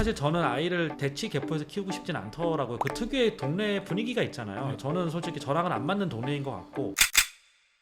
사실 저는 아이를 대치 개포에서 키우고 싶진 않더라고요. 그 특유의 동네 분위기가 있잖아요. 저는 솔직히 저랑은 안 맞는 동네인 것 같고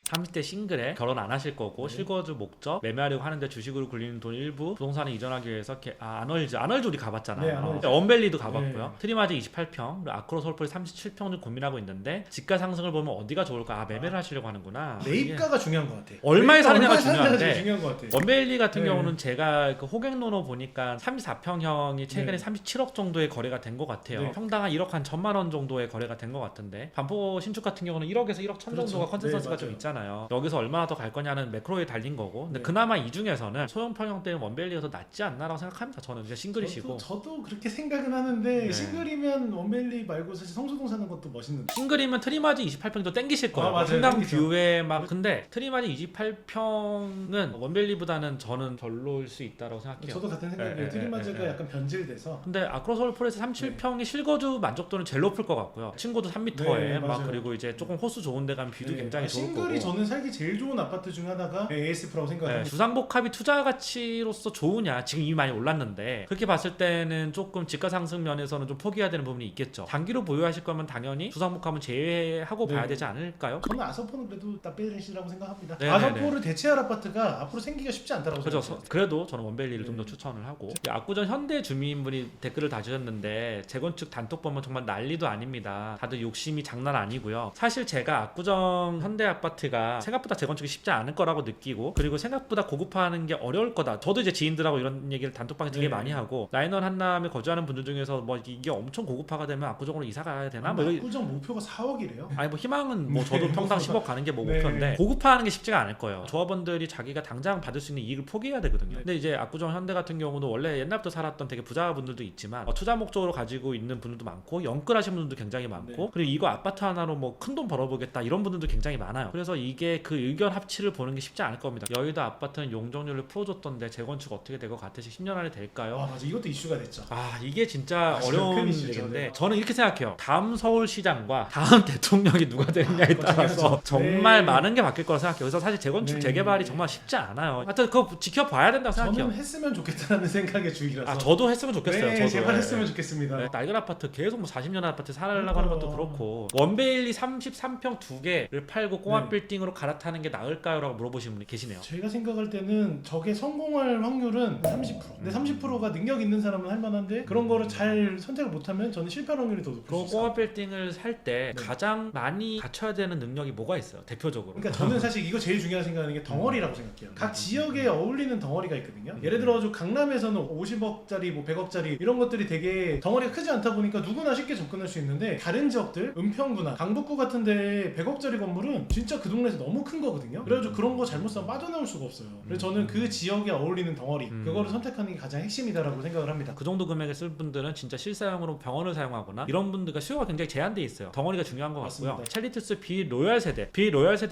30대 싱글에 결혼 안 하실 거고 실거주 목적 매매하려고 하는데 주식으로 굴리는 돈 일부 부동산에 이전하기 위해서 아널즈 우리 가봤잖아요. 네, 아널즈. 원밸리도 가봤고요. 네. 트리마즈 28평, 아크로 서울풀 37평 좀 고민하고 있는데 지가 상승을 보면 어디가 좋을까? 매매를 하시려고 하는구나. 매입가가 중요한 것 같아. 얼마에 사느냐가 중요한데 중요한데 중요한 것 같아. 원밸리 같은 네. 경우는 제가 그 호갱노노 보니까 34평형이 최근에 네. 37억 정도의 거래가 된 것 같아요. 네. 평당 한 1억 한 1,000만 원 정도의 거래가 된 것 같은데 반포 신축 같은 경우는 1억에서 1억 1천 그렇죠. 정도가 컨센서스가 네, 좀 맞아요. 있잖아요. 여기서 얼마나 더 갈 거냐는 매크로에 달린 거고 근데 네. 그나마 이 중에서는 소형 평형 때는 원밸리가 더 낫지 않나라고 생각합니다. 저는 이제 싱글이시고 저도 그렇게 생각은 하는데 네. 싱글이면 원밸리 말고 사실 성수동 사는 것도 멋있는데. 싱글이면 트리마즈 28평도 땡기실 거예요. 맞아요. 한강 땡기죠. 뷰에 막 근데 트리마즈 28평은 원밸리보다는 저는 별로일 수 있다고 생각해요. 저도 같은 생각이에요. 네, 트리마즈가 네, 네. 약간 변질돼서. 근데 아크로서울풀에서 37평이 실거주 만족도는 제일 높을 것 같고요. 층고도 3m에 네, 막 맞아요. 그리고 이제 조금 호수 좋은 데 가면 뷰도 네. 굉장히 좋을 거고. 싱글이 저는 살기 제일 좋은 아파트 중 하나가 AS프라고 생각합니다. 네, 주상복합이 투자 가치로서 좋으냐 지금 이미 많이 올랐는데 그렇게 봤을 때는 조금 지가 상승 면에서는 좀 포기해야 되는 부분이 있겠죠. 단기로 보유하실 거면 당연히 주상복합은 제외하고 네. 봐야 되지 않을까요? 저는 아서포는 그래도 나빼르시라고 생각합니다. 네, 아서포를 대체할 아파트가 앞으로 생기기가 쉽지 않다고 그죠. 생각해요. 그래도 저는 원밸리를 좀 더 네. 추천을 하고 압구정 현대 주민분이 댓글을 다주셨는데 재건축 단톡 보면 정말 난리도 아닙니다. 다들 욕심이 장난 아니고요. 사실 제가 압구정 현대 아파트가 생각보다 재건축이 쉽지 않을 거라고 느끼고 그리고 생각보다 고급화하는 게 어려울 거다. 저도 이제 지인들하고 이런 얘기를 단톡방에 되게 네. 많이 하고 라인원 한남에 거주하는 분들 중에서 뭐 이게 엄청 고급화가 되면 압구정으로 이사 가야 되나? 뭐 이런- 압구정 목표가 4억이래요. 아니 뭐 희망은 뭐 저도 네. 평당 10억 가는 게 뭐 네. 목표인데 고급화하는 게 쉽지가 않을 거예요. 조합원들이 자기가 당장 받을 수 있는 이익을 포기해야 되거든요. 네. 근데 이제 압구정 현대 같은 경우는 원래 옛날부터 살았던 되게 부자분들도 있지만 투자 목적으로 가지고 있는 분들도 많고 영끌하신 분들도 굉장히 많고 네. 그리고 이거 아파트 하나로 뭐 큰 돈 벌어보겠다 이런 분들도 굉장히 많아요. 그래서 이게 그 의견 합치를 보는 게 쉽지 않을 겁니다. 여의도 아파트는 용적률을 풀어줬던데 재건축 어떻게 될 것 같으시 10년 안에 될까요? 아 맞아, 이것도 이슈가 됐죠. 이게 진짜 진짜 큰 어려운 이슈죠. 얘기인데 네. 저는 이렇게 생각해요. 다음 서울시장과 다음 대통령이 누가 되느냐에 그거 따라서 중요하죠. 정말 네. 많은 게 바뀔 거라 생각해요. 그래서 사실 재건축 네. 재개발이 정말 쉽지 않아요. 하여튼 그거 지켜봐야 된다고 생각해요. 저는 했으면 좋겠다는 생각의 주의라서. 저도 했으면 좋겠어요. 네, 저도. 제발 네. 했으면 좋겠습니다. 네, 낡은 아파트 계속 뭐 40년 아파트 살려고 하는 것도 그렇고 원베일리 33평 2개를 팔고 꼬마 네. 빌딩으로 갈아타는 게 나을까요? 라고 물어보시는 분이 계시네요. 제가 생각할 때는 저게 성공할 확률은 30%. 근데 30%가 능력 있는 사람은 할 만한데 그런 거를 잘 선택을 못하면 저는 실패 확률이 더 높을 수 그럼 있어요. 꼬마 빌딩을 살 때 네. 가장 많이 갖춰야 되는 능력이 뭐가 있어요? 대표적으로. 그러니까 저는 사실 이거 제일 중요하게 생각하는 게 덩어리라고 생각해요. 각 지역에 어울리는 덩어리가 있거든요. 예를 들어 강남에서는 50억짜리 뭐 100억짜리 이런 것들이 되게 덩어리가 크지 않다 보니까 누구나 쉽게 접근할 수 있는데 다른 지역들 은평구나 강북구 같은 데 100억짜리 건물은 진짜 그 동네에서 너무 큰 거거든요. 그래가지고 그런 거 잘못 사면 빠져나올 수가 없어요. 그래서 저는 그 지역에 어울리는 덩어리 그거를 선택하는 게 가장 핵심이다라고 생각을 합니다. 그 정도 금액을 쓸 분들은 진짜 실사용으로 병원을 사용하거나 이런 분들과 수요가 굉장히 제한돼 있어요. 덩어리가 중요한 것 같고요. 맞습니다. 첼리투스 비로얄 세대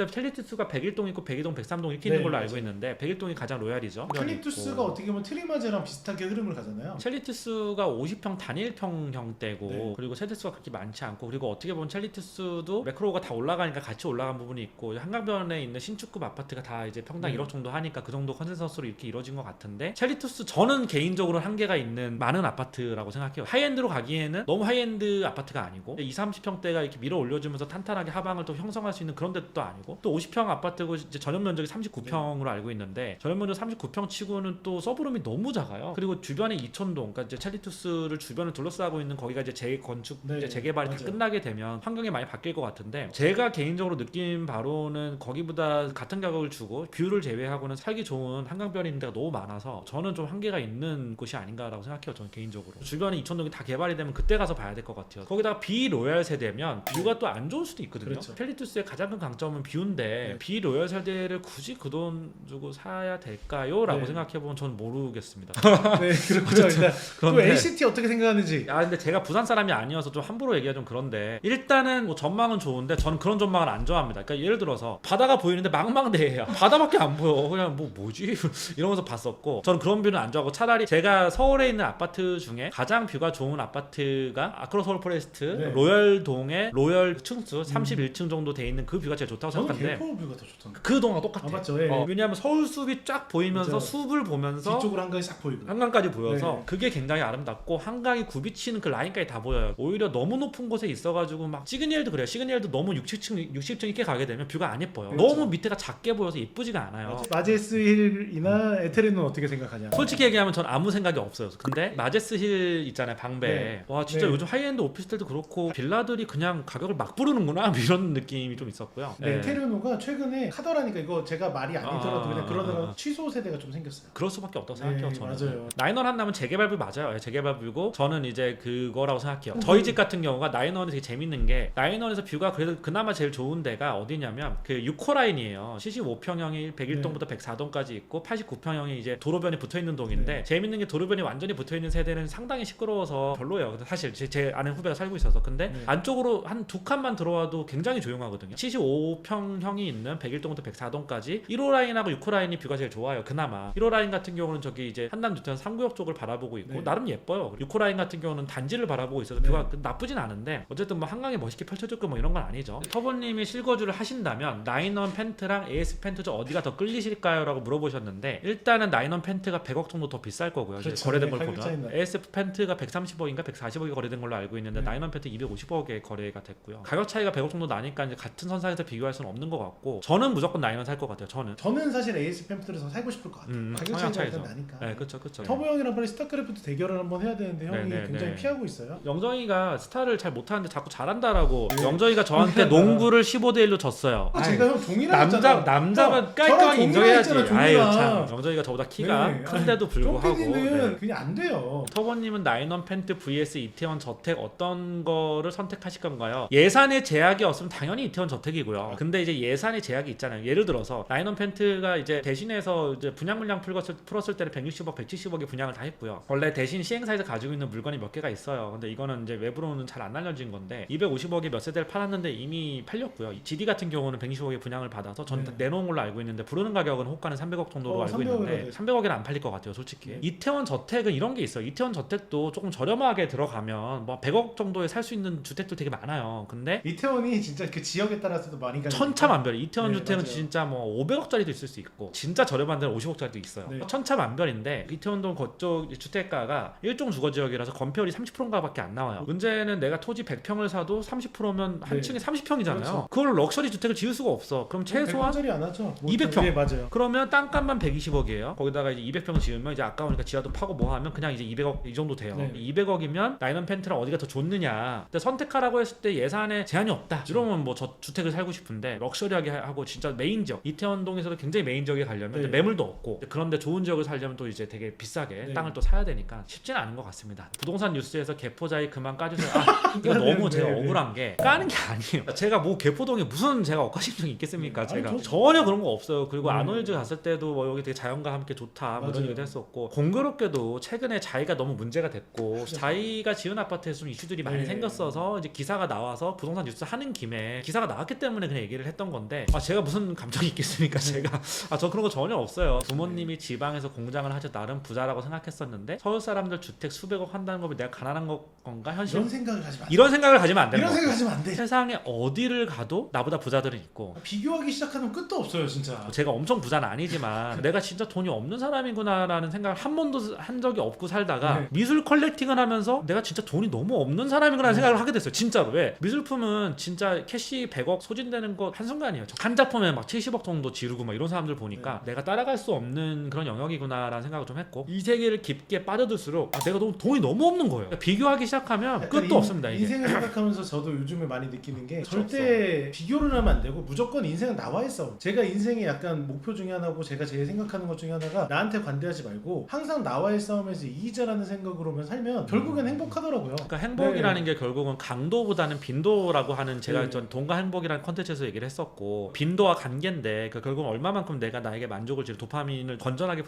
첼리투스가 101동 있고 102동 103동 이렇게 있는 네, 걸로 맞아요. 알고 있는데 101동이 가장 로얄이죠. 첼리투스가 어떻게 보면 트리마제랑 비슷하게 흐름을 가잖아요. 첼리투스가 50평 단일평형대고 네. 그리고 세대수가 그렇게 많지 않고 그리고 어떻게 보면 첼리투스도 매크로가 다 올라가니까 같이 올라간 부분이 있고 한강변에 있는 신축급 아파트가 다 이제 평당 네. 1억 정도 하니까 그 정도 컨센서스로 이렇게 이루어진 것 같은데 첼리투스 저는 개인적으로 한계가 있는 많은 아파트라고 생각해요. 하이엔드로 가기에는 너무 하이엔드 아파트가 아니고 20, 30평대가 이렇게 밀어 올려주면서 탄탄하게 하방을 또 형성할 수 있는 그런 데도 아니고 또 50평 아파트고 이제 전용 면적이 39평으로 알고 있는데 전용 면적 39평 치고는 또 서브룸이 너무 작아요. 그리고 주변에 이촌동 그러니까 이제 첼리투스를 주변을 둘러싸고 있는 거기가 이제 재건축 네, 이제 재개발이 다 맞아요. 끝나게 되면 환경이 많이 바뀔 것 같은데 제가 개인적으로 느낀 바로는 거기보다 같은 가격을 주고 뷰를 제외하고는 살기 좋은 한강변에 있는 데가 너무 많아서 저는 좀 한계가 있는 곳이 아닌가라고 생각해요. 저는 개인적으로 주변에 이촌동이 다 개발이 되면 그때 가서 봐야 될 것 같아요. 거기다가 비로얄 세대면 뷰가 또 안 좋을 수도 있거든요. 그렇죠. 첼리투스의 가장 큰 강점은 뷰인데 네. 비로얄 세대를 굳이 그 돈 주고 사야 될까요? 라고 네. 생각해보면 저는 모르겠습니다. 네, 그렇군요. 일단 또 그런데 LCT 어떻게 생각하는지. 근데 제가 부산 사람이 아니어서 좀 함부로 얘기가 좀 그런데 일단은 뭐 전망은 좋은데 저는 그런 전망을 안 좋아합니다. 그러니까 예를 들어 들어서 바다가 보이는데 망망대해야 바다밖에 안 보여. 그냥 뭐지 이러면서 봤었고, 저는 그런 뷰는 안 좋아하고 차라리 제가 서울에 있는 아파트 중에 가장 뷰가 좋은 아파트가 아크로 서울 포레스트 네. 로열동의 로열 층수 31층 정도 돼 있는 그 뷰가 제일 좋다고 저는 생각하는데 개포 뷰가 더 좋던데. 그 동화 똑같아. 맞죠. 예. 왜냐하면 서울 숲이 쫙 보이면서 맞아요. 숲을 보면서 뒤쪽으로 한강이 싹 보이고. 한강까지 보여서 네. 그게 굉장히 아름답고 한강이 굽이치는 그 라인까지 다 보여요. 오히려 너무 높은 곳에 있어가지고 막 시그니엘도 그래요. 시그니엘도 너무 60층 이렇게 가게 되면 뷰가 안 예뻐요. 그렇죠. 너무 밑에가 작게 보여서 예쁘지가 않아요. 마제스 힐이나 에테르는 어떻게 생각하냐? 솔직히 얘기하면 전 아무 생각이 없어요. 근데 마제스 힐 있잖아요, 방배. 네. 와 진짜 네. 요즘 하이엔드 오피스텔도 그렇고 빌라들이 그냥 가격을 막 부르는구나 이런 느낌이 좀 있었고요. 네, 에테르노가 최근에 하더라니까 이거 제가 말이 아니더라도 그냥 그러다가 취소 세대가 좀 생겼어요. 그럴 수밖에 없다고 네, 생각해요. 저는. 맞아요. 나인원 한다면 재개발뷰 맞아요. 예, 재개발뷰고 저는 이제 그거라고 생각해요. 저희 집 같은 경우가 나인원이 되게 재밌는 게 나인원에서 뷰가 그래도 그나마 제일 좋은 데가 어디냐면 그 6호 라인이에요. 75평형이 101동부터 104동까지 있고 89평형이 이제 도로변에 붙어있는 동인데 재밌는 게 도로변이 완전히 붙어있는 세대는 상당히 시끄러워서 별로예요. 근데 사실 제 아는 후배가 살고 있어서 근데 안쪽으로 한 두 칸만 들어와도 굉장히 조용하거든요. 75평형이 있는 101동부터 104동까지 1호 라인하고 6호 라인이 뷰가 제일 좋아요. 그나마 1호 라인 같은 경우는 저기 이제 한남 뉴턴 3구역 쪽을 바라보고 있고 네. 나름 예뻐요. 6호 라인 같은 경우는 단지를 바라보고 있어서 뷰가 나쁘진 않은데 어쨌든 뭐 한강에 멋있게 펼쳐졌고 뭐 이런 건 아니죠. 터보님이 실거주를 하신다면 나인원 펜트랑 AS 펜트 중 어디가 더 끌리실까요? 라고 물어보셨는데 일단은 나인원 펜트가 100억 정도 더 비쌀 거고요. 그렇죠. 거래된 네, 걸 가격 차이는 보면 나요. AS 펜트가 130억인가 140억에 거래된 걸로 알고 있는데 네. 나인원 펜트 250억에 거래가 됐고요. 가격 차이가 100억 정도 나니까 이제 같은 선상에서 비교할 수는 없는 것 같고 저는 무조건 나인원 살 것 같아요. 저는 사실 에이스 펜트에서 살고 싶을 것 같아요. 가격 성향 차이가 차이죠. 일단 나니까. 네, 그렇죠. 터보 형이랑 빨리 스타크래프트 대결을 한번 해야 되는데 형이 네, 굉장히 네. 피하고 있어요. 영정이가 스타를 잘 못하는데 자꾸 잘한다라고 네. 영정이가 저한테 농구를 15대1로 졌어요. 제가 형 종이랑 했잖아. 남자면 깔끔하게 인정해야지. 아유 참 영정이가 저보다 키가 네. 큰데도 불구하고 쫑PD는 네. 그냥 안 돼요. 터보님은 나인원 펜트 vs 이태원 저택 어떤 거를 선택하실 건가요? 예산에 제약이 없으면 당연히 이태원 저택이고요. 근데 이제 예산에 제약이 있잖아요. 예를 들어서 나인원 펜트가 이제 대신해서 이제 분양 물량 풀었을 때는 160억, 170억의 분양을 다 했고요. 원래 대신 시행사에서 가지고 있는 물건이 몇 개가 있어요. 근데 이거는 이제 외부로는 잘 안 알려진 건데 250억에 몇 세대를 팔았는데 이미 팔렸고요. GD 같은 경우는 160억의 분양을 받아서 저는 네. 내놓은 걸로 알고 있는데 부르는 가격은 호가는 300억 정도로 알고 300억 이라 있는데 돼. 300억에는 안 팔릴 것 같아요, 솔직히. 네. 이태원 저택은 이런 게 있어요. 이태원 저택도 조금 저렴하게 들어가면 뭐 100억 정도에 살 수 있는 주택들 되게 많아요. 근데 이태원이 진짜 그 지역에 따라서도 많이 가니까. 천차만별이 이태원 네, 주택은 맞아요. 진짜 뭐 500억짜리도 있을 수 있고 진짜 저렴한 데는 50억짜리도 있어요. 네. 천차만별인데 이태원동 그쪽 주택가가 일종 주거 지역이라서 건폐율이 30%인가 밖에 안 나와요. 문제는 내가 토지 100평을 사도 30%면 한 네. 층에 30평이잖아요. 그렇죠. 그걸 럭셔리 주택을 지을 수가 없어. 그럼 최소한 100평짜리 안 하죠. 200평. 네, 맞아요. 그러면 땅값만 120억이에요. 거기다가 이제 200평 지으면 이제 아까우니까 지하도 파고 뭐 하면 그냥 이제 200억 이 정도 돼요. 네. 200억이면 나인원 펜트랑 어디가 더 좋느냐. 근데 선택하라고 했을 때 예산에 제한이 없다. 이러면 뭐 저 주택을 살고 싶은데 럭셔리하게 하고 진짜 메인 지역 이태원동에서도 굉장히 메인 지역에 가려면 네. 매물도 없고 그런데 좋은 지역을 살려면 또 이제 되게 비싸게 네. 땅을 또 사야 되니까 쉽지는 않은 것 같습니다. 부동산 뉴스에서 개포자이 그만 까주세요. 아 이거 너무 제가 네, 네. 억울한 게 까는 게 아니에요. 제가 뭐 개포동에 무슨 제가 억하심정이 있겠습니까? 아니, 제가 저- 전혀 그런 거 없어요. 그리고 네. 아노일즈 갔을 때도 뭐 여기 되게 자연과 함께 좋다 뭐 이런 맞아요. 얘기도 했었고 공교롭게도 최근에 자이가 너무 문제가 됐고 그렇죠. 자이가 지은 아파트에서 좀 이슈들이 많이 네. 생겼어서 이제 기사가 나와서 부동산 뉴스 하는 김에 기사가 나왔기 때문에 그냥 얘기를 했던 건데 아 제가 무슨 감정이 있겠습니까? 제가 저 그런 거 전혀 없어요. 부모님이 지방에서 공장을 하셔 나름 부자라고 생각했었는데 서울 사람들 주택 수백억 한다는 거면 내가 가난한 건가 현실? 이런 생각을 하지 마. 이런 생각을 가지면 안 되는 이런 거예요. 생각 하지면 안 돼. 세상에 어디를 가도 나보다 부자들은 있고 비교하기 시작하면 끝도 없어요, 진짜. 제가 엄청 부자는 아니지만 내가 진짜 돈이 없는 사람이구나라는 생각을 한 번도 한 적이 없고 살다가 네. 미술 컬렉팅을 하면서 내가 진짜 돈이 너무 없는 사람이구나 생각을 하게 됐어요. 진짜로. 왜? 미술품은 진짜 캐시 100억 소진되는 거 한순간이에요. 한 작품에 막 70억 정도 지르고 막 이런 사람들 보니까 내가 따라갈 수 없는 그런 영역이구나라는 생각을 좀 했고 이 세계를 깊게 빠져들수록 내가 돈이 너무 없는 거예요. 비교하기 시작하면 약간 끝도 없습니다. 이게. 인생을 생각하면서 저도 요즘에 많이 느끼는 게 그쵸, 절대 비교를 하면 안 되고 무조건 인생은 나와의 싸움. 제가 인생의 약간 목표 중에 하나고 제가 제일 생각하는 것 중에 하나가 나한테 관대하지 말고 항상 나와의 싸움에서 이기자라는 생각으로만 살면 결국엔 행복하더라고요. 그러니까 행복이라는 네. 게 결국은 강도보다는 빈도라고 하는 제가 네. 전 동가 행복이라는 컨텐츠에서 얘기를 했었고 빈도와 관계인데 그 결국은 얼마만큼 내가 나에게 만족을 주고 도파민을 건전하게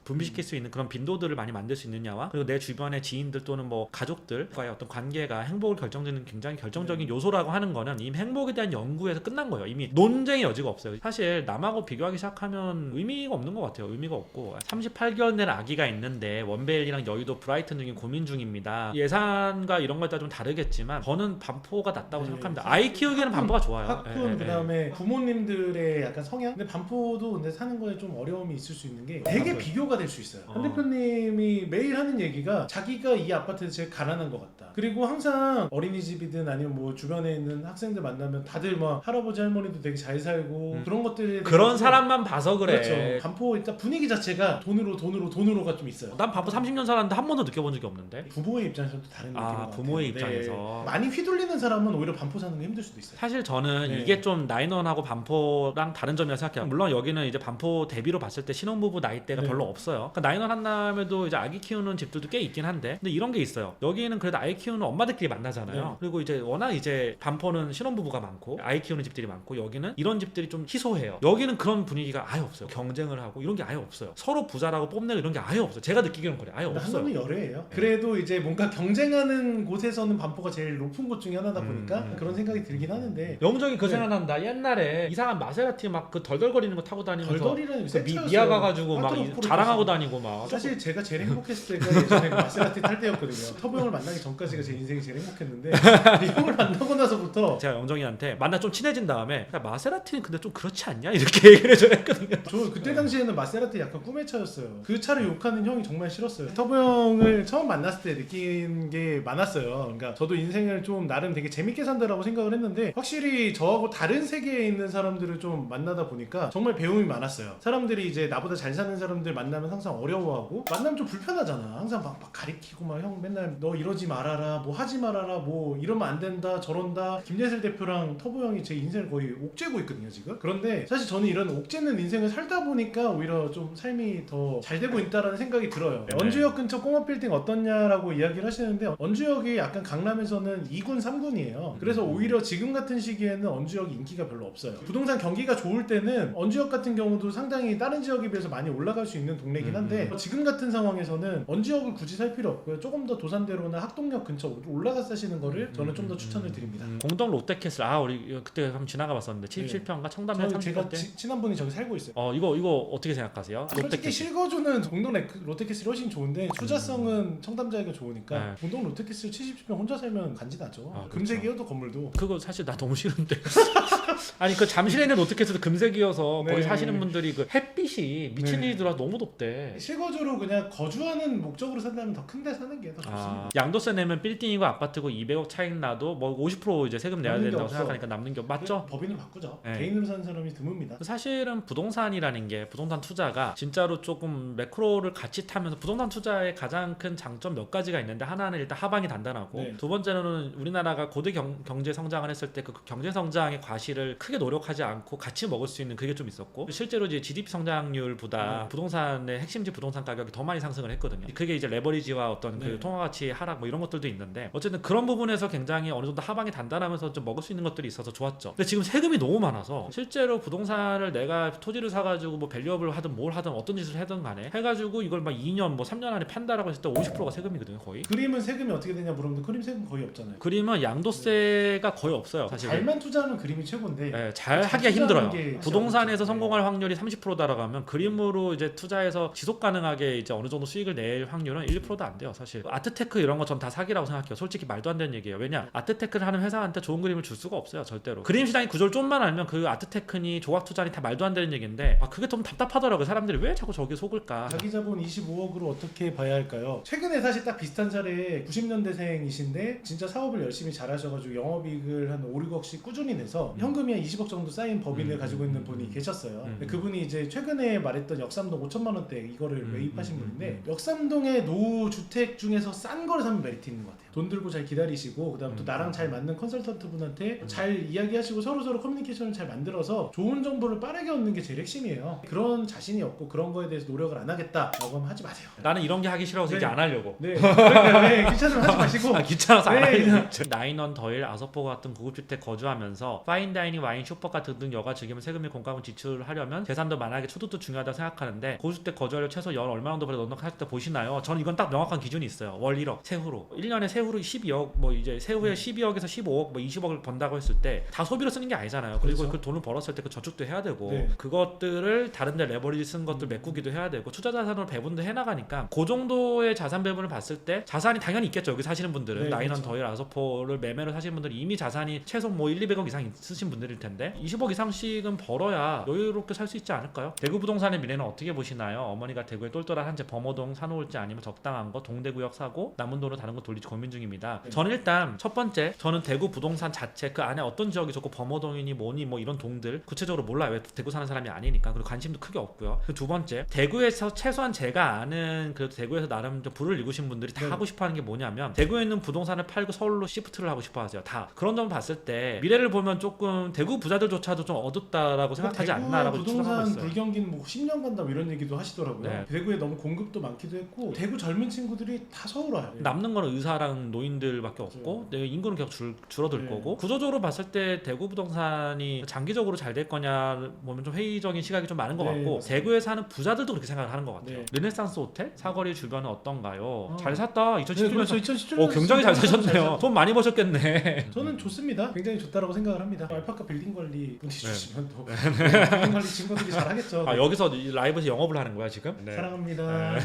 분비시킬 수 있는 그런 빈도들을 많이 만들 수 있느냐와 그리고 내 주변의 지인들 또는 뭐 가족들과의 어떤 관계가 행복을 결정짓는 굉장히 결정적인 요소라고 하는 거는 이 행복에 대한 연구에서 끝난 거예요. 이미 논쟁의 여지가 없어요. 사실 남하고 비교하기 시작하면 의미가 없는 것 같아요. 의미가 없고 38개월 된 아기가 있는데 원베일이랑 여의도 브라이튼 중에 고민 중입니다. 예산과 이런 거에 따라 좀 다르겠지만 저는 반포가 낫다고 생각합니다. 아이 키우기에는 반포가 좋아요. 학군 그다음에 부모님들의 약간 성향. 근데 반포도 근데 사는 거에 좀 어려움이 있을 수 있는 게 되게 비교가 될 수 있어요. 한 대표님이 매일 하는 얘기가 자기가 이 아파트에서 제일 가난한 것 같다. 그리고 항상 어린이집이든 아니면 뭐 주변에 있는 학생들 만나면 다들 막 할아버지 할머니도 되게 잘 살고 그런 것들에 그런 사람만 봐서 그래. 그렇죠. 반포 일단 분위기 자체가 돈으로가 좀 있어요. 난 반포 30년 살았는데 한 번도 느껴본 적이 없는데. 부모의 입장에서도 다른 느낌인 것 같아요. 부모의 네. 입장에서 많이 휘둘리는 사람은 오히려 반포 사는 게 힘들 수도 있어요. 사실 저는 네. 이게 좀 나인원하고 반포랑 다른 점이라 생각해요. 물론 여기는 이제 반포 대비로 봤을 때 신혼부부 나이대가 네. 별로 없어요. 그러니까 나인원 한남에도 이제 아기 키우는 집들도 꽤 있긴 한데, 근데 이런 게 있어요. 여기는 그래도 아이 키우는 엄마들끼리 만나잖아요. 네. 그리고 이제 워낙 이제 반포는 신혼부부가 많고 아이 키우는 집들이 많고 여기는 이런 집들이 좀 희소해요. 여기는 그런 분위기가 아예 없어요. 경쟁을 하고 이런 게 아예 없어요. 서로 부자라고 뽐내고 이런 게 아예 없어요. 제가 느끼기에는 그래. 아예 없어요. 한남은 열애예요. 그래도 이제 뭔가 경쟁하는 곳에서는 반포가 제일 높은 곳 중에 하나다 보니까 그런 생각이 들긴 하는데. 영정이 그 네. 생각난다. 옛날에 이상한 마세라티 막 그 덜덜거리는 거 타고 다니면서 덜덜이라는 미아 가가지고 막 파트너 자랑하고 다니고 막. 사실 제가 제일 행복했을 때가 예전에 마세라티 탈 때였거든요. 터보 형을 만나기 전까지가 제 인생이 제일 행복했는데 이 형을 만나고 나서부터 제가 영정이한테 만나 좀 친해진 다음에 야, 마세라티는 근데 좀 그렇지 않냐 이렇게 얘기를 좀 했거든요. 저 그때 당시에는 마세라티 약간 꿈의 차였어요. 그 차를 욕하는 형이 정말 싫었어요. 터보 형을 처음 만났을 때 느낀 게 많았어요. 그러니까 저도 인생을 좀 나름 되게 재밌게 산다라고 생각을 했는데 확실히 저하고 다른 세계에 있는 사람들을 좀 만나다 보니까 정말 배움이 많았어요. 사람들이 이제 나보다 잘 사는 사람들 만나면 항상 어려워하고 만나면 좀 불편하잖아. 항상 막 가리키고 막 형 맨날 너 이러지 말아라 뭐 하지 말아라 뭐 이러면 안 된다 저런다. 김예슬 대표랑 터보 형이 제 인생을 거의 옥죄고 있거든요 지금. 그런데 사실 저는 이런 옥죄는 인생을 살다 보니까 오히려 좀 삶이 더 잘 되고 있다라는 생각이 들어요. 네. 원주역 근처 꼬마빌딩 어떻냐라고 이야기를 하시는데 원주역이 약간 강남에서는 2군 3군이에요. 그래서 오히려 지금 같은 시기에는 원주역이 인기가 별로 없어요. 부동산 경기가 좋을 때는 원주역 같은 경우도 상당히 다른 지역에 비해서 많이 올라갈 수 있는 동네긴 한데 지금 같은 상황에서는 원주역을 굳이 살 필요 없고요. 조금 더 도산대로나 학동역 근처 올라가 사시는 거를 저는 좀 더 추천을 드립니다. 공동 롯데캐슬 우리 그때 한번 지나가 봤었는데 77평가 청담면 30평대. 제가 친한 분이 저기 살고 있어요. 이거 어떻게 생각하세요? 솔직히 롯데캐슬. 실거주는 공동 롯데캐슬이 훨씬 좋은데 투자성은 청담자에게 좋으니까 네. 공동 롯데캐슬 70평 혼자 살면 간지나죠. 그렇죠. 금색이어도 건물도. 그거 사실 나 너무 싫은데. 아니 그 잠실에 있는 롯데캐슬도 금색이어서 거기 네. 사시는 분들이 그 햇빛이 미친 네. 일이 들어 너무 덥대. 실거주로 그냥 거주하는 목적으로 산다면 더 큰 데 사는 게 더 좋습니다. 양도세 내면 빌딩이고 아파트고 200억 차익 나도 뭐 50% 이제 세금 내야 남는 게 된다고 없어. 생각하니까 남는 게 맞죠? 법인을 바꾸죠. 네. 개인으로 사는 사람이 드뭅니다. 사실은 부동산이라는 게 부동산 투자가 진짜로 조금 매크로를 같이 타면서 부동산 투자의 가장 큰 장점 몇 가지가 있는데 하나는 일단 하방이 단단하고 네. 두 번째는 우리나라가 고대 경제 성장을 했을 때 그 경제 성장의 과실을 크게 노력하지 않고 같이 먹을 수 있는 그게 좀 있었고 실제로 이제 GDP 성장률보다 부동산의 핵심지 부동산 가격이 더 많이 상승을 했거든요. 그게 이제 레버리지와 어떤 그 네. 통화 가치 하락 뭐 이런 것들도 있는데 어쨌든 그런 부분에서 굉장히 어느 정도 하방이 단단하면서 좀 먹을 수 있는 것들이 있어서 좋았죠. 근데 지금 세금이 너무 많아서 실제로 부동산을 내가 토지를 사가지고 뭐 밸류업을 하든 뭘 하든 어떤 짓을 하든 간에 해가지고 이걸 막 2년 뭐 3년 안에 판다라고 했을 때 50%가 세금이거든요 거의. 그림은 세금이 어떻게 되냐 물었는데 그림 세금 거의 없잖아요. 그림은 양도세가 거의 없어요 사실. 잘만 투자하면 그림이 최고인데 네, 잘 잘 하기가 투자하는 힘들어요. 게 부동산에서 어렵죠. 성공할 확률이 30%다라고 하면 그림으로 이제 투자해서 지속 가능하게 이제 어느 정도 수익을 낼 확률은 1%도 안 돼요 사실. 아트테크 이런 거 전 다 사기라고 생각해요. 솔직히 말도 안 되는 얘기예요. 왜냐 아트테크를 하는 회사한테 좋은 그림을 줄 수가 없어요 절대로. 그림 시장의 구조를 좀만 알면 그 아트테크니 조각 투자니 다 말도 안 되는 얘기인데 그게 좀 답답하더라고요. 사람들이 왜 자꾸 저기 속을까. 자기 자본 25억으로 어떻게 봐야 할까요? 최근에 사실 딱 비슷한 사례 90년대생이신데 진짜 사업을 열심히 잘하셔가지고 영업이익을 한 5, 6억씩 꾸준히 내서 현금이 한 20억 정도 쌓인 법인을 가지고 있는 분이 계셨어요. 근데 그분이 이제 최근에 말했던 역삼동 5천만 원대 이거를 매입하신 분인데 역삼동의 노후주택 중에서 싼 거를 사면 메리트 있는 것 같아요. 돈 들고 잘 기다리시고 그다음 또 나랑 잘 맞는 컨설턴트 분한테 잘 이야기하시고 서로 커뮤니케이션을 잘 만들어서 좋은 정보를 빠르게 얻는 게 제일 핵심이에요. 그런 자신이 없고 그런 거에 대해서 노력을 안 하겠다라고 하면 하지 마세요. 나는 이런 게 하기 싫어서 네. 이제 안 하려고. 네, 그러니까 네, 귀찮으면 하지 마시고 귀찮아서 안 네, 하려고. 나인원 더일 아서포 같은 고급주택 거주하면서 파인다이닝 다이닝, 와인, 슈퍼카 등등 여가 즐기면 세금이 공과금 지출하려면 재산도 만약에 소득도 중요하다고 생각하는데 고주택 거주하려 최소 연 얼마 정도 벌어 넉넉할 때 보시나요? 저는 이건 딱 명확한 기준이 있어요. 월 1억 세후로 1년에 세후로 12억 뭐 이제 세후에 12억에서 15억 뭐 20억을 번다고 했을 때 다 소비로 쓰는 게 아니잖아요. 그리고 그렇죠. 그 돈을 벌었을 때 그 저축도 해야 되고 네. 그것들을 다른 데 레버리지 쓴 것들 메꾸기도 해야 되고 투자 자산으로 배분도 해나가니까 그 정도의 자산 배분을 봤을 때 자산이 당연히 있겠죠. 여기 사시는 분들은 네, 나인원 그렇죠. 더일 아소포를 매매로 사시는 분들은 이미 자산이 최소 뭐 1, 200억 이상 있으신 분들일 텐데 20억 이상씩은 벌어야 여유롭게 살 수 있지 않을까요? 대구 부동산의 미래는 어떻게 보시나요? 어머니가 대구에 똘똘한 한 채 범어동 사놓을지 아니면 적당한 거 동대구역 사고 남은 돈으로 다른 거 돌릴지 고민 중입니다. 네. 저는 일단 첫 번째 저는 대구 부동산 자체 그 안에 어떤 지역이 좋고 범어동이니 뭐니 뭐 이런 동들 구체적으로 몰라요. 왜 대구 사는 사람이 아니니까. 그리고 관심도 크게 없고요. 두 번째 대구에서 최소한 제가 아는 그 대구에서 나름 좀 불을 일구신 분들이 다 네. 하고 싶어하는 게 뭐냐면 대구에 있는 부동산을 팔고 서울로 시프트를 하고 싶어하세요. 다 그런 점을 봤을 때 미래를 보면 조금 대구 부자들조차도 좀 어둡다라고 생각하지 않나라고 추정하고 부동산 있어요. 불경기는 뭐 10년 간다 뭐 이런 얘기도 하시더라고요. 네. 대구에 너무 공급도 많기도 했고 대구 젊은 친구들이 다 서울 와요. 남는 거는 의사랑 노인들밖에 없고 내 인구는 계속 줄어들 네. 거고 구조적으로 봤을 때 대구 부동산이 장기적으로 잘 될 거냐 보면 좀 회의적인 시각이 좀 많은 것 네, 같고 맞습니다. 대구에 사는 부자들도 그렇게 생각을 하는 것 같아요. 네. 르네상스 호텔 사거리 주변은 어떤가요? 어. 잘 샀다. 네, 2017년에 그렇죠. 2017년 굉장히 잘 사셨네요. 돈 많이 버셨겠네. 저는 좋습니다. 굉장히 좋다라고 생각을 합니다. 알파카 빌딩 관리 분이 네. 주시면 또 빌딩 관리 친구들이 잘하겠죠. 아 여기서 이 라이브에서 영업을 하는 거야 지금? 네. 사랑합니다.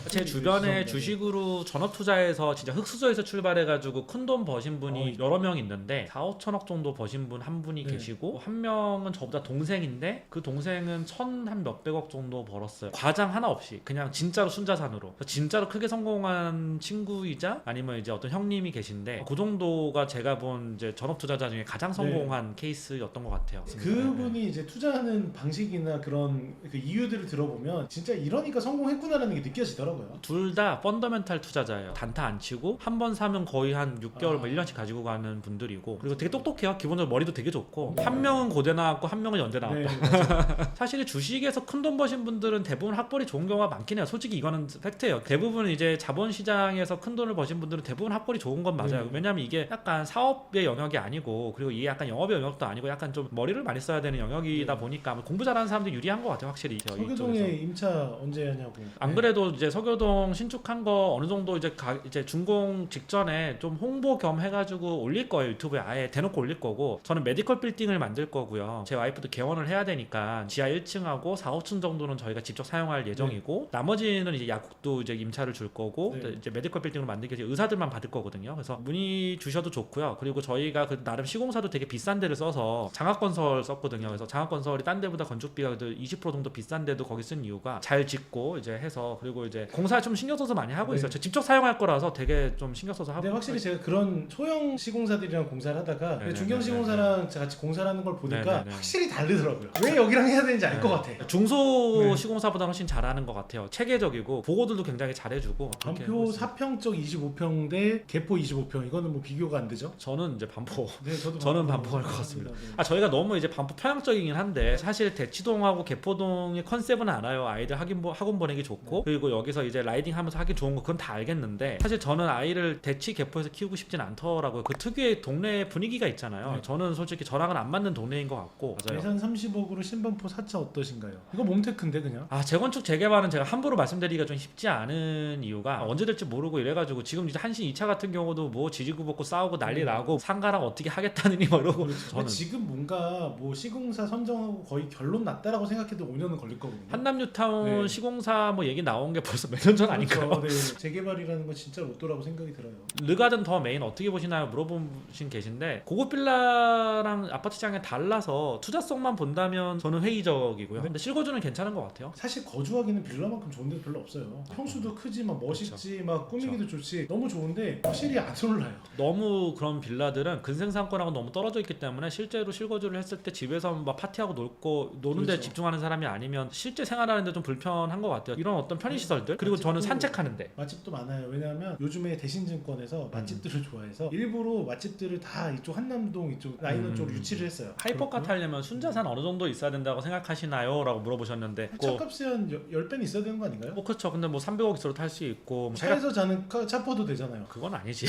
제 주변에 주식으로 전업 투자해서 진짜 흑수저에서 출발해가지고 큰 돈 버신 분이 여러 명 있는데 4, 5천억 정도 버신 분 한 분이 네. 계시고 한 명은 저보다 동생인데 그 동생은 한 몇백억 정도 벌었어요. 과장 하나 없이 그냥 진짜로 순자산으로 진짜로 크게 성공한 친구이자 아니면 이제 어떤 형님이 계신데 그 정도가 제가 본 이제 전업 투자자 중에 가장 성공한 케이스였던 것 같아요. 그분이 이제 투자하는 방식이나 그런 그 이유들을 들어보면 진짜 이러니까 성공했구나라는 게 느껴지더라고요. 둘 다 펀더멘탈 투자자예요. 단타 안 치고 한 번 사면 거의 한 6개월 뭐 1년씩 가지고 가는 분들이고 그리고 되게 똑똑해요. 기본적으로 머리도 되게 좋고 한 명은 고대 나왔고 한 명은 연대 나왔고 네, 맞아요. 사실 주식에서 큰 돈 버신 분들은 대부분 학벌이 좋은 경우가 많긴 해요. 솔직히 이거는 팩트예요. 대부분 이제 자본시장에서 큰 돈을 버신 분들은 대부분 학벌이 좋은 건 맞아요. 네. 왜냐면 이게 약간 사업의 영역이 아니고 그리고 이게 약간 영업의 영역도 아니고 약간 좀 머리를 많이 써야 되는 영역이다 네. 보니까 공부 잘하는 사람들이 유리한 것 같아요. 확실히 이쪽에서. 서교동에 임차 언제 하냐고. 안 그래도 이제 서교동 신축한 거 어느 정도 이제 준공 직전에 좀 홍보 겸 해가지고 올릴 거예요. 유튜브에 아예 대놓고 올릴 거고 저는 메디컬 빌딩을 만들 거고요. 제 와이프도 개원을 해야 되니까 지하 1층하고 4, 5층 정도는 저희가 직접 사용할 예정이고 나머지는 이제 약국도 이제 임차를 줄 거고 네. 이제 메디컬 빌딩을 만들기 위해서 의사들만 받을 거거든요. 그래서 문의 주셔도 좋고요. 그리고 저희가 그 나름 시공사도 되게 비싼 데를 써서 장학건설 썼거든요. 그래서 장학건설이 딴 데보다 건축비가 20% 정도 비싼데도 거기 쓴 이유가 잘 짓고 이제 해서 그리고 이제 공사 좀 신경 써서 많이 하고 네. 있어요. 저 직접 사용할 거라서 되게 좀 신경 써서 하고. 근데 확실히 제가 그런 소형 시공사들이랑 공사를 하다가 네네네네. 중견 시공사랑 같이 공사를 하는 걸 보니까 네네네. 확실히 다르더라고요. 왜 여기랑 해야 되는지 알 것 같아. 중소 네. 시공사보다 훨씬 잘하는 것 같아요. 체계적이고 보고들도 굉장히 잘해주고. 그렇게 하고 반표 있어요. 4평적 25평 대 개포 25평 이거는 뭐 비교가 안 되죠? 저는 이제 반포. 네, 저는 반포할 것 같습니다. 네. 저희가 너무 이제 반포 편향적이긴 한데 사실 대치동하고 개포동의 컨셉은 알아요. 아이들 학원 보내기 좋고 그리고 여기서 이제 라이딩하면서 하기 좋은 거 그건 다 알겠는데 사실 저는 아이를 대치 개포에서 키우고 싶진 않더라고요. 그 특유의 동네 분위기가 있잖아요. 네. 저는 솔직히 저랑은 안 맞는 동네인 것 같고. 맞아요. 예산 30억으로 신반포 4차 어떠신가요? 이거 몽테크인데 그냥. 재건축 재개발은 제가 함부로 말씀드리기가 좀 쉽지 않은 이유가 언제 될지 모르고 이래가지고 지금 이제 한신 2차 같은 경우도 뭐 지지고 볶고 싸우고 난리 나고 상가랑 어떻게 하겠다느니 뭐 이러고 근데 저는 지금 뭔가 뭐 시공사 선정하고 거의 결론 났다라고 생각해도 5년은 걸릴 거거든요. 한남뉴타운 네. 시공사 뭐 얘기 나온 게 벌써 몇 년 전 아닌가요? 그렇죠. 네. 재개발이라는 건 진짜 로또라고 생각이 들어요. 르가든 더 메인 어떻게 보시나요? 물어보신 계신데 고급 빌라랑 아파트 시장에 달라서 투자성만 본다면 저는 회의적이고요. 근데 실거주는 괜찮은 것 같아요. 사실 거주하기는 빌라만큼 좋은 데 별로 없어요. 평수도 크지 막 멋있지 막 꾸미기도 좋지 너무 좋은데 확실히 안 올라요. 너무 그런 빌라들은 근생산권하고 너무 떨어져 있기 때문에 실제로 실거주를 했을 때 집에서 막 파티하고 노는데 그렇죠. 집중하는 사람이 아니면 실제 생활하는데 좀 불편한 것 같아요. 이런 어떤 편의시설들 그리고 저는 산책하는데 맛집도 많아요. 왜냐하면 요즘에 대신증권에서 맛집들을 좋아해서 일부러 맛집들을 다 이쪽 한남동 이쪽 라인원 쪽으로 유치를 했어요. 하이퍼카 타려면 순자산 어느 정도 있어야 된다고 생각하시나요? 라고 물어보셨는데 차값이 한 10배는 있어야 되는 거 아닌가요? 뭐 그렇죠. 근데 뭐 300억 있어도 탈 수 있고 뭐 차에서 자는 차포도 되잖아요. 그건 아니지.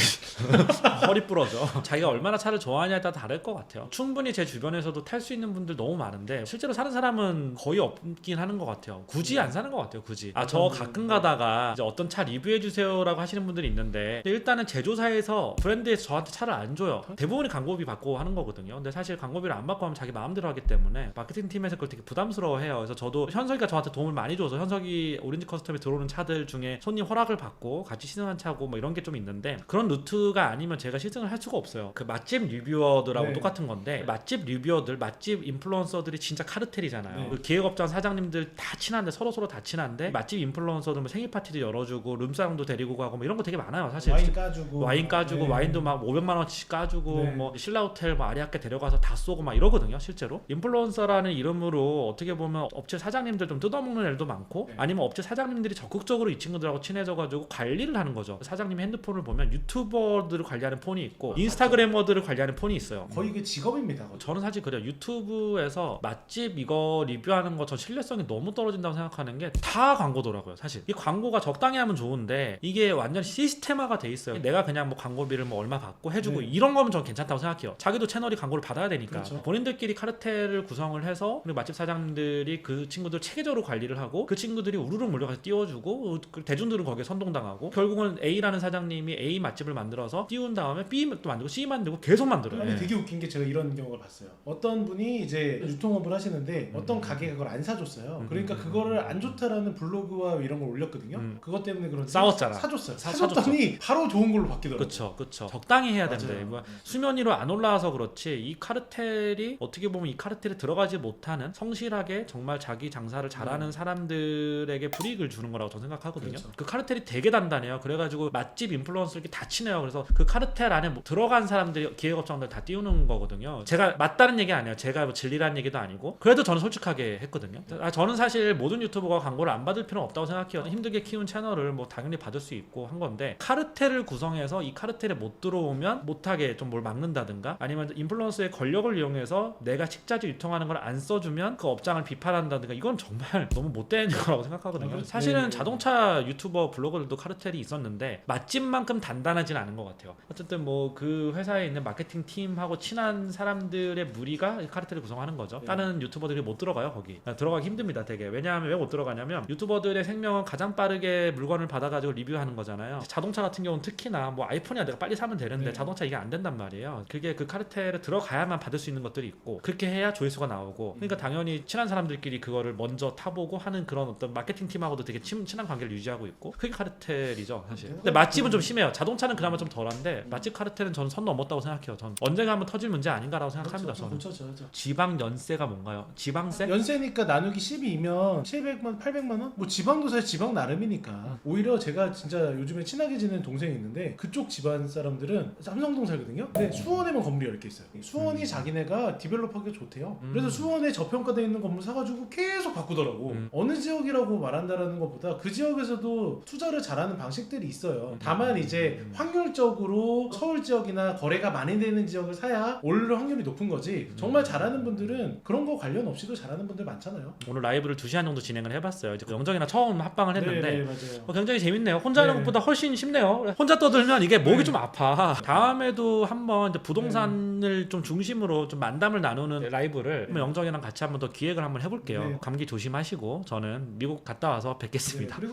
허리 부러져. 자기가 얼마나 차를 좋아하냐에 따라 다를 것 같아요. 충분히 제 주변에서도 탈 수 있는 분들 너무 많은데 실제로 사는 사람은 거의 없긴 하는 것 같아요. 굳이 안 사는 것 같아요. 굳이. 저 가끔 가다가 이제 어떤 차 리뷰해 주세요라고 하시는 분들이 있는데 일단은 제조사에서 브랜드에서 저한테 차를 안 줘요. 대부분이 광고비 받고 하는 거거든요. 근데 사실 광고비를 안 받고 하면 자기 마음대로 하기 때문에 마케팅 팀에서 그걸 되게 부담스러워해요. 그래서 저도 현석이가 저한테 도움을 많이 줘서 현석이 오렌지 커스텀에 들어오는 차들 중에 손님 허락을 받고 같이 시승한 차고 뭐 이런 게 좀 있는데 그런 루트가 아니면 제가 시승을 할 수가 없어요. 그 맛집 리뷰어들하고 네. 똑같은 건데 맛집 리뷰어들, 맛집 인플루언서들이 진짜 카르텔이잖아요. 네. 그 기획업장 사장님들 다 친한데 서로 다 친한데 맛집 인플루언서들 뭐 생일 파티도 열어주고 룸사롱도 데리고 가고 뭐 이런 거 되게 많아요. 사실 와인 까주고 네. 와인도 막 500만 원씩 까주고 네. 뭐 신라 호텔 뭐 아리아케 데려가서 다 쏘고 막 이러거든요. 실제로 인플루언서라는 이름으로 어떻게 보면 업체 사장님들 좀 뜯어먹는 애들도 많고 네. 아니면 업체 사장님들이 적극적으로 이 친구들하고 친해져가지고 관리를 하는 거죠. 사장님 핸드폰을 보면 유튜버들을 관리하는 폰이 있고 인스타그래머들을 관리하는 폰이 있어요. 거의 그 직업입니다. 저는 사실 그래요. 유튜브에서 맛집 이거 리뷰하는 거 저 신뢰성이 너무 떨어진다고 생각하는 게 다 광고더라고요. 사실 이 광고가 적당히 하면 좋은데 이게 완전 시스템화가 돼 있어요. 내가 그냥 뭐 광고비를 뭐 얼마 받고 해주고 네. 이런 거면 전 괜찮다고 생각해요. 자기도 채널이 광고를 받아야 되니까 그렇죠. 본인들끼리 카르텔을 구성을 해서 그리고 맛집 사장님들이 그 친구들 체계적으로 관리를 하고 그 친구들이 우르르 몰려가서 띄워주고 그 대중들은 거기에 선동당하고 결국은 A라는 사장님이 A 맛집을 만들어서 띄운 다음에 B도 만들고 C 만들고 계속 만들어요. 아니, 되게 웃긴 게 제가 이런 경우를 봤어요. 어떤 분이 이제 유통업을 하시는데 어떤 가게가 그걸 안 사줬어요. 그러니까 그거를 안 좋다라는 블로그와 이런 걸 올렸거든요. 그것 때문에 그런지 싸웠잖아. 사줬어요. 사줬죠. 사줬더니 바로 좋은 걸로 바뀌더라고요. 그쵸. 적당히 해야 된다. 맞아요. 뭐 수면 위로 안 올라와서 그렇지 이 카르텔이 어떻게 보면 이 카르텔에 들어가지 못하는 성실하게 정말 자기 장사를 잘하는 사람들에게 불이익을 주는 거라고 저는 생각하거든요. 그렇죠. 그 카르텔이 되게 단단해요. 그래가지고 맛집 인플루언서들이 다 친해요. 그래서 그 카르텔 안에 들어간 사람들이 기획업장들 다 띄우는 거거든요. 제가 맞다는 얘기 아니에요. 제가 뭐 진리라는 얘기도 아니고 그래도 저는 솔직하게 했거든요. 저는 사실 모든 유튜버가 광고를 안 받을 필요는 없다고 생각해요. 힘들게 키운 채널을 뭐 당연히 받을 수 있고 한 건데 카르텔을 구성해서 이 카르텔에 못 들어오면 못하게 좀 뭘 막는다든가 아니면 인플루언서의 권력을 이용해서 내가 식자재 유통하는 걸 안 써주면 그 업장을 비판한다든가 이건 정말 너무 못된 거라고 생각하거든요. 사실은 자동차 유튜버 블로거들도 카르텔이 있었는데 맛집만큼 단단하진 않은 것 같아요. 어쨌든 뭐 그 회사에 있는 마케팅 팀하고 친한 사람들의 무리가 이 카르텔을 구성하는 거죠. 다른 유튜버들이 못 들어가요 거기. 들어가기 힘듭니다 되게. 왜냐하면 왜 못 들어가냐면 유튜버들의 생명은 가장 빠르게 물건을 받아가지고 리뷰하는 거잖아요. 자동차 같은 경우는 특히나 뭐 아이폰이야 내가 빨리 사면 되는데 자동차 이게 안 된단 말이에요. 그게 그 카르텔에 들어가야만 받을 수 있는 것들이 있고 그렇게 해야 조회수가 나오고 그러니까 당연히 친한 사람들끼리 그거를 먼저 타보고 하는 그런 어떤 마케팅 팀하고도 되게 친한 관계를 유지하고 있고 그게 카르텔이죠 사실. 근데 맛집은 좀 심해요. 자동차는 그나마 좀 덜한데 맛집 카르텔은 저는 선 넘었다고 생각해요. 전 언젠가 한번 터질 문제 아닌가라고 생각합니다. 저는. 그렇죠. 지방 연세가 뭔가요? 지방세? 연세니까 나누기 12면 700만 800만 원? 뭐 지방도 사실 지방 나름이니까 오히려 제가 진짜 요즘에 친하게 지내는 동생이 있는데 그쪽 집안 사람들은 삼성동 살거든요. 근데 수원에만 건물이 10개 있어요. 수원이 자기네가 디벨롭하기가 좋대요. 그래서 수원에 저평가되어 있는 건물 사가지고 계속 바꾸더라고. 어느 지역이라고 말한다라는 것보다 그 지역에서도 투자를 잘하는 방식들이 있어요. 다만 이제 확률적으로 서울 지역이나 거래가 많이 되는 지역을 사야 오를 확률이 높은 거지. 정말 잘하는 분들은 그런 거 관련 없이도 잘하는 분들 많잖아요. 오늘 라이브를 2시간 정도 진행을 해봤어요. 이제 영정이랑 처음 합방을 했는데 네, 맞아요. 굉장히 재밌네요. 혼자 하는 네. 것보다 훨씬 쉽네요. 혼자 떠들면 이게 목이 네. 좀 아파. 다음에도 한번 이제 부동산을 좀 중심으로 좀 만담을 나누는 라이브를 네. 영정이랑 같이 한번 더 기획을 한번 해볼게요. 네. 감기 조심하시고 저는 미국 갔다 와서 뵙겠습니다. 네, 그리고